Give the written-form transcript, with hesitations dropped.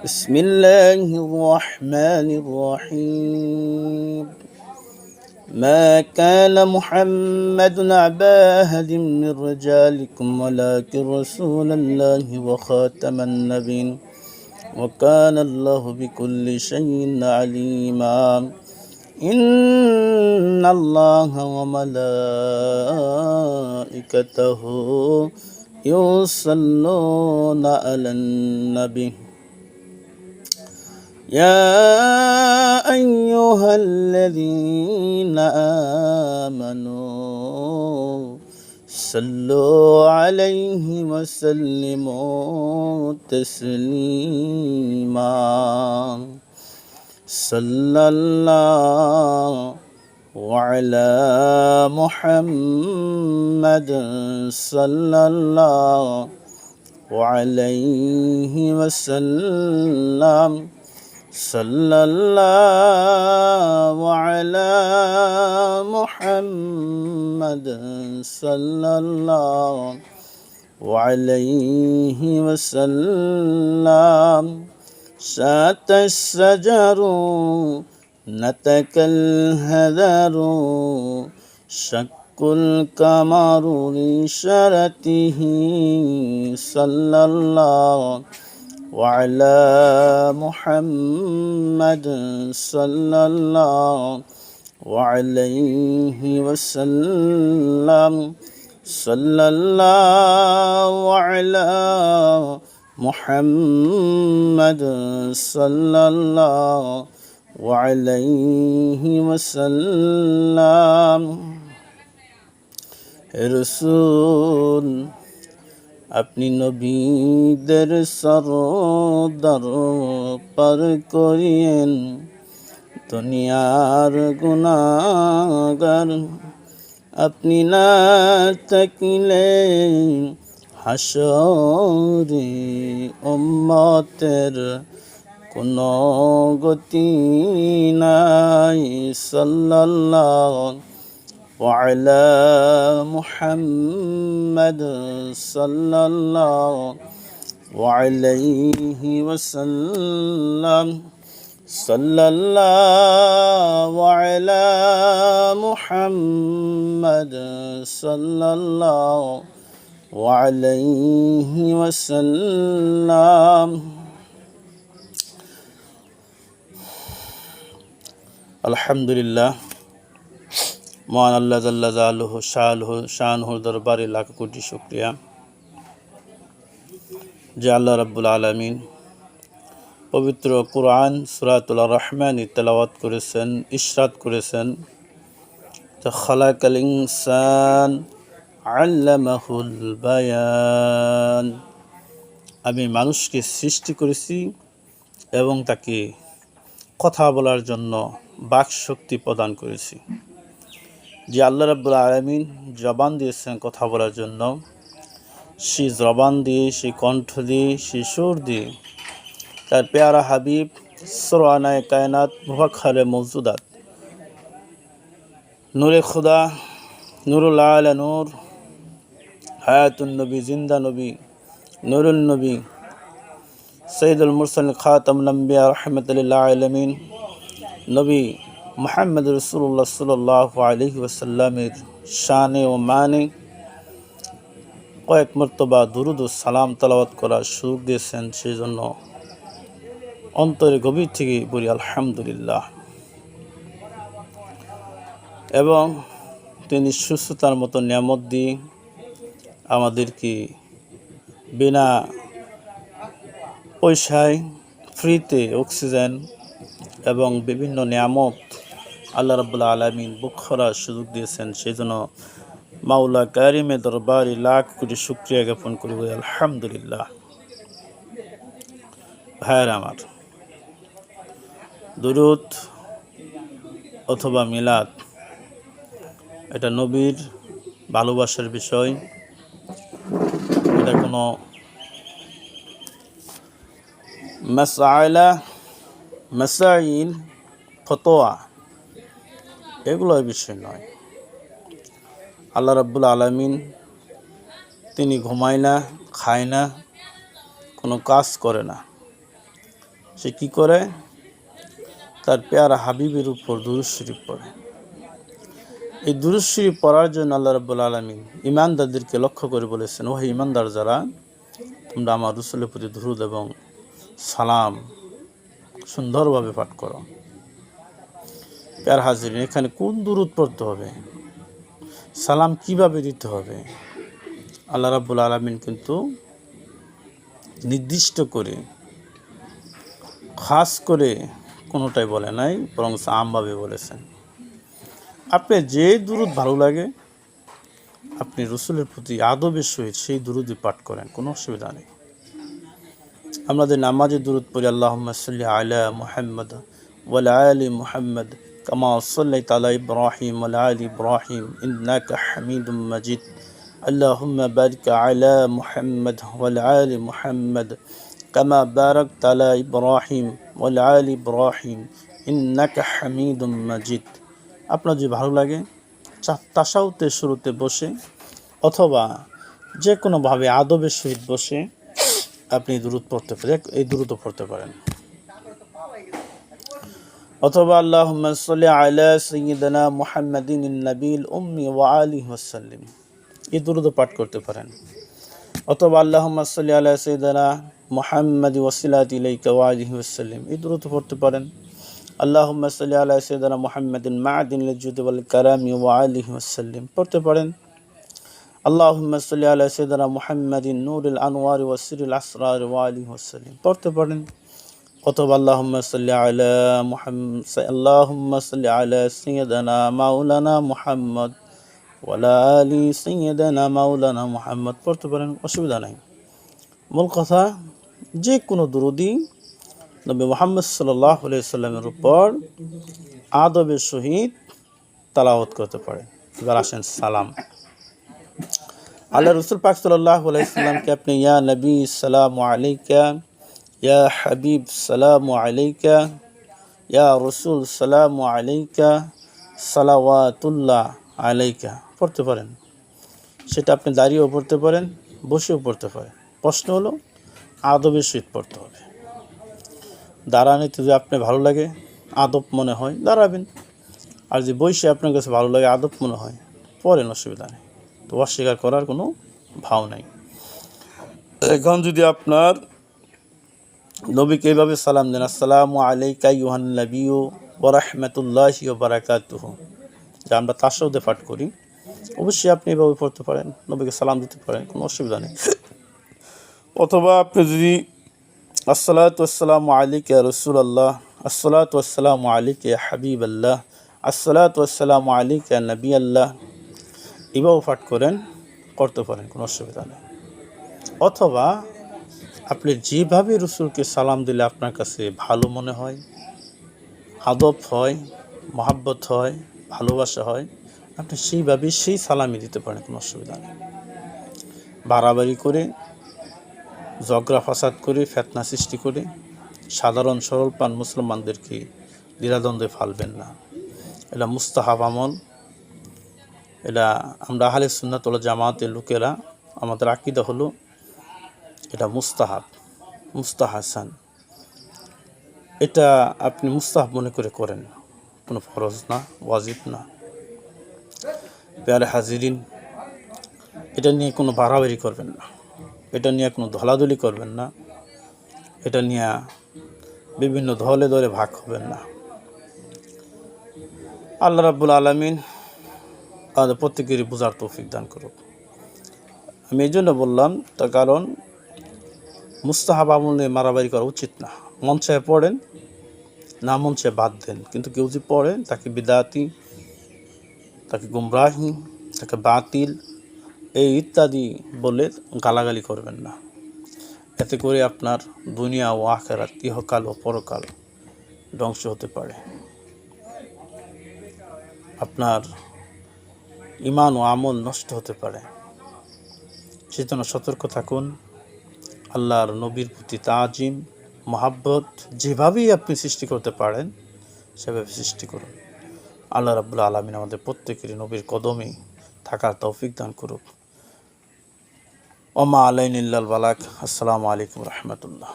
بسم الله الرحمن الرحيم. ما كان محمد أبا أحد من رجالكم ولكن رسول الله وخاتم النبيين وكان الله بكل شيء عليما. إن الله وملائكته يصلون على النبي يا أيها الذين آمنوا صلوا عليه وسلموا تسليما. صلى الله على محمد صلى الله عليه وسلم. صلى الله على محمد صلى الله عليه وسلم. شات الشجر نتك الهذر شق القمر لشرته. صلى الله وعلى محمد صلى الله عليه وسلم. صلى الله على محمد صلى الله عليه وسلم. রসূল, আপনি নবীদের সরদার পার করিয়েন দুনিয়ার গুনাহগার। আপনি না থাকিলে হাসরে উম্মতের কোনো গতি নাই। সাল্লাল্লাহু وعلى محمد صلى الله عليه وسلم. صلى الله على محمد صلى الله عليه وسلم. الحمد لله। মহান আল্লাহ জাল্লা জালালুহু শানুহুর দরবারে লাখ কোটি শুকরিয়া যে আল্লাহ রাব্বুল আলামিন পবিত্র কুরআন সূরাতুল রহমান তেলাওয়াত করেছেন, ইরশাদ করেছেন, খালাকাল ইনসান আল্লামাহুল বায়ান। আমি মানুষকে সৃষ্টি করেছি এবং তাকে কথা বলার জন্য বাক শক্তি প্রদান করেছি। যে আল্লাহ রাব্বুল আলামিন জবান দিয়েছেন কথা বলার জন্য, সেই জবান দিয়ে, সেই কণ্ঠ দিয়ে, সেই সুর দিয়ে তার পেয়ারা হাবিব সরওয়ানায়ে কায়নাত মুফাখখারে মওজুদাত নূরে খুদা, নূরুল আলা নূর, হায়াতুন নবী, জিন্দা নবী, নূরুল নবী, সৈয়দুল মুরসালিন, খাতামুল আম্বিয়া, রাহমাতুল লিল আলামিন নবী মুহাম্মদ রাসূলুল্লাহ সাল্লাল্লাহু আলাইহি ওয়াসাল্লামের শানে ও মানে কয়েক মর্তবা দুরুদ ও সালাম তেলাওয়াত করার সুযোগ দিয়েছেন। সেই জন্য অন্তরে গভীর থেকে বলি আলহামদুলিল্লাহ। এবং তিনি সুস্থতার মতো নিয়ামত দিয়ে আমাদেরকে বিনা পয়সায় ফ্রিতে অক্সিজেন এবং বিভিন্ন নিয়ামত আল্লাহ রাব্বুল আলামিন বুক করার সুযোগ দিয়েছেন। সেই জন্য মাওলা কারিমে দরবারে লাখ কোটি শুকরিয়া জ্ঞাপন করি আলহামদুলিল্লাহ। ভাইয়ের আমার, দুরূদ অথবা মিলাদ এটা নবীর ভালোবাসার বিষয়। এটা কোনো মাসাইল ফতোয়া এগুলো বিষয় নয়। আল্লাহ রাব্বুল আলামিন তিনি ঘুমায় না, খায় না, কোনো কাজ করে না, সে কি করে? তার পেয়ারা হাবিবের উপর দুরূদ শরীফ পড়ে। এই দুরূদ শরীফ পড়ার জন্য আল্লাহ রাব্বুল আলামিন ঈমানদারদেরকে লক্ষ্য করে বলেছেন, ওহে ঈমানদার যারা, তোমরা আমার রাসূলের প্রতি দুরূদ এবং সালাম সুন্দরভাবে পাঠ করো। প্যার হাজিরিন, এখানে কোন দুরূদ পড়তে হবে, সালাম কিভাবে দিতে হবে, আল্লাহ রাব্বুল আলামিন কিন্তু নির্দিষ্ট করে খাস করে কোনোটাই বলে নাই, বরং আমভাবে বলেছেন। আপনি যে দুরূদ ভালো লাগে আপনি রাসূলের প্রতি আদবের সহিত সেই দুরূদই পাঠ করেন, কোনো অসুবিধা নেই। আমাদের নামাজে দুরূদ পড়ি, আল্লাহুম্মা সাল্লি আলা মুহাম্মাদ ওয়া আলা আলি মুহাম্মাদ কামা সাল্লাইতা আলা ইব্রাহিম ওয়া আলা আলি ইব্রাহিম ইন্নাকা হামিদুম মাজিদ। আল্লাহুম্মা বারিক আলা মুহাম্মাদ ওয়া আলা আলি মুহাম্মাদ কামা বারাকতা আলা ইব্রাহিম ওয়া আলা আলি ইব্রাহিম ইন্নাকা হামিদুম মাজিদ। আপনার যে ভালো লাগে তাশাহুদের শুরুতে বসে অথবা যে কোনোভাবে আদবের সহিত বসে আপনি দুরূদ পড়তে পারেন, এই দুরূদও পড়তে পারেন। অথবা আল্লাহুম্মা সাল্লি আলা সাইয়্যিদিনা মুহাম্মাদিন নবিয়্যিল উম্মি ওয়া আলিহি ওয়াসাল্লাম, এই দুরূদও পাঠ করতে পারেন। অথবা আল্লাহুম্মা সাল্লি আলা সাইয়্যিদিনা মুহাম্মাদি ওয়াসিলাতি ইলাইকা ওয়া আলিহি ওয়াসাল্লাম, এই দুরূদও পড়তে পারেন। আল্লাহুম্মা সাল্লি আলা সাইয়্যিদিনা মুহাম্মাদিন মা'দিনিল জুদি ওয়াল কারামি ওয়া আলিহি ওয়াসাল্লাম, পড়তে পারেন। আল্লাহুম্মা সাল্লি আলা সাইয়্যিদিনা মুহাম্মাদিন নূরিল আনওয়ারি ওয়া সিরিল আসরার ওয়া আলিহি ওয়াসাল্লাম, পড়তে পারেন। অথবা আল্লাহুম্মা সাল্লি আলা সাইয়্যিদিনা মাওলানা মুহাম্মদ ওয়া আলা আলি সাইয়্যিদিনা মাওলানা মুহাম্মদ, পড়তে পারেন, অসুবিধা নাই। মূল কথা, যে কোনো দুরূদই নবী মুহাম্মদ সাল্লাল্লাহু আলাইহি সাল্লামের উপর আদবের সহিত তেলাওয়াত করতে পারে। এবার আসেন সালাম। আল্লাহ রাসূল পাক সাল্লাল্লাহু আলাইহি সাল্লামকে আপনি ইয়া নবী সালামু আলাইকা, ইয়া হাবিব সালামু আলাইকা, ইয়া রাসূল সালামু আলাইকা, সালাওয়াতুল্লাহ আলাইকা পড়তে পারেন। সেটা আপনি দাঁড়িয়েও পড়তে পারেন, বসেও পড়তে পারেন। প্রশ্ন হলো আদবের সহিত পড়তে হবে। দাঁড়ানিতে যদি আপনার ভালো লাগে, আদব মনে হয়, দাঁড়াবেন। আর যে বসে আপনার কাছে ভালো লাগে, আদব মনে হয়, পড়েন, অসুবিধা নেই। তো অস্বীকার করার কোনো ভাও নাই। এখন যদি আপনার নবীকে এইভাবে সালাম দেন, আসসালামু আলাইকা আইয়ুহান নাবিয়্যু ওয়া রাহমাতুল্লাহি ওয়া বারাকাতুহু, যা আমরা তাশাহুদে পাঠ করি, অবশ্যই আপনি এভাবে পড়তে পারেন, নবীকে সালাম দিতে পারেন, কোনো অসুবিধা নেই। অথবা আপনি যদি আসসালাতু ওয়াসসালামু আলাইকা ইয়া রাসূলুল্লাহ, আসসালাতু ওয়াসসালামু আলাইকা ইয়া হাবিবাল্লাহ, আসসালাতু ওয়াসসালামু আলাইকা ইয়া নবিয়াল্লাহ, এভাবে পাঠ করতে পারেন, কোনো অসুবিধা নেই। অথবা আপনি যেভাবে রাসূলকে সালাম দিলে আপনার কাছে ভালো মনে হয়, আদব হয়, মহাব্বত হয়, ভালোবাসা হয়, আপনি সেইভাবেই সেই সালামই দিতে পারেন, কোনো অসুবিধা নেই। বাড়াবাড়ি করে, ঝগড়া ফাসাদ করে, ফিতনা সৃষ্টি করে সাধারণ সরল প্রাণ মুসলমানদেরকে দ্বিধাদ্বন্দ্বে ফালবেন না। এটা মুস্তাহাব আমল। এটা আমরা আহলে সুন্নাত ওয়াল জামাতের লোকেরা, আমাদের আকীদা হলো এটা মুস্তাহাব, মুস্তাহাসান। এটা আপনি মুস্তাহাব মনে করে করেন, কোনো ফরজ না, ওয়াজিব না। প্যারে হাজিরিন, এটা নিয়ে কোনো বাড়াবাড়ি করবেন না, এটা নিয়ে কোনো ধলাধলি করবেন না, এটা নিয়ে বিভিন্ন দলে দলে ভাগ হবেন না। আল্লাহ রাব্বুল আলামিন আমাদের প্রত্যেকেরই বোঝার তৌফিক দান করুক। আমি এই জন্য বললাম, তার কারণ মুস্তাহাব আমল নিয়ে মারামারি করা উচিত না। মন চায় পড়েন, না মন চায় বাদ দেন, কিন্তু কেউ যদি পড়েন তাকে বিদাতি, তাকে গুমরাহি, তাকে বাতিল, এই ইত্যাদি বলে গালাগালি করবেন না। এতে করে আপনার দুনিয়া ও আখিরাত, ইহকাল ও পরকাল ধ্বংস হতে পারে। আপনার ঈমান ও আমল নষ্ট হতে পারে। সেজন্য সতর্ক থাকুন। আল্লাহর নবীর প্রতি তাজিম, মহাব্বত যেভাবেই আপনি সৃষ্টি করতে পারেন সেভাবে সৃষ্টি করুন। আল্লাহ রাব্বুল আলামিন আমাদের প্রত্যেকেরই নবীর কদমে থাকার তৌফিক দান করুক। ওমা আলাইনা ইল্লাল বালাগ। আসসালামু আলাইকুম রাহমাতুল্লাহ।